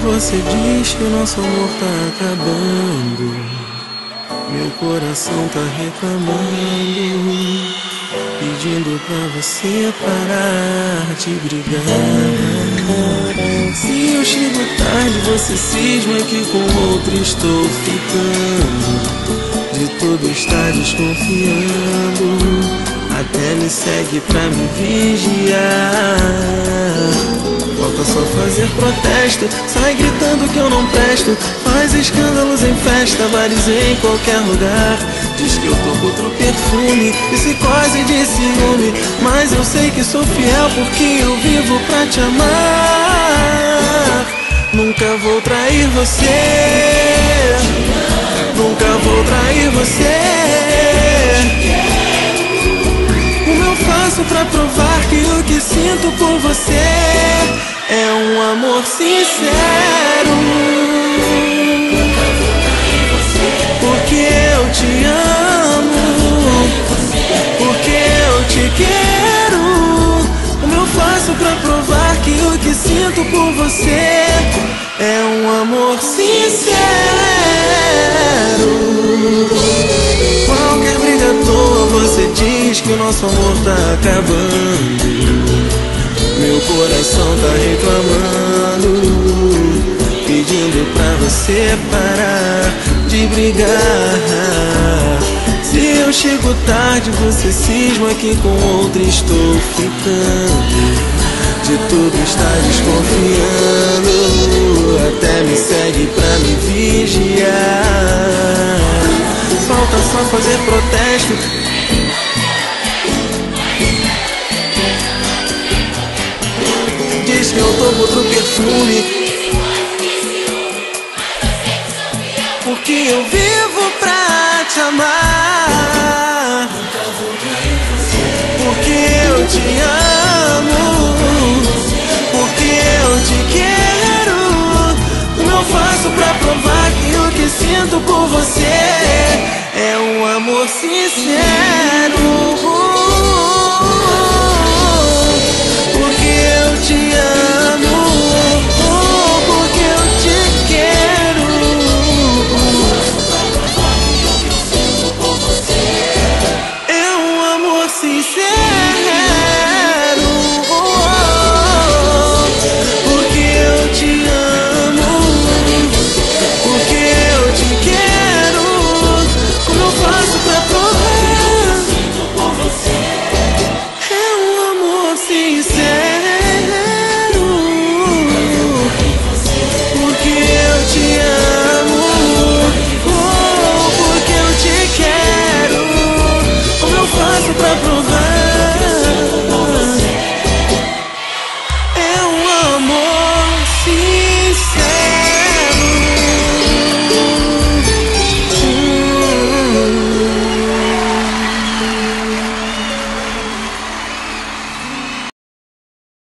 você diz que o nosso amor tá acabando, meu coração tá reclamando, pedindo pra você parar de brigar. Se eu chego tarde, você cisma que com outro estou ficando, de tudo está desconfiando, até me segue pra me vigiar. Falta só fazer protesto, sai gritando que eu não presto, faz escândalos em festa, bares em qualquer lugar. Diz que eu tô com outro perfume, psicose de ciúme, mas eu sei que sou fiel porque eu vivo pra te amar. Nunca vou trair você, nunca vou trair você. Como eu faço pra provar que o que sinto por você é um amor sincero? Porque eu te amo, porque eu te quero. Como eu faço pra provar que o que sinto por você é um amor sincero? Qualquer briga à toa você diz que o nosso amor tá acabando, meu coração tá reclamando, pedindo pra você parar de brigar. Se eu chego tarde, você cisma que com outra estou ficando, de tudo está desconfiando, até me segue pra me vigiar. Falta só fazer protesto, diz que eu tô com outro perfume, porque eu vivo pra te amar, porque eu te amo, porque eu te quero. Como eu faço pra provar que o que sinto por você é um amor sincero?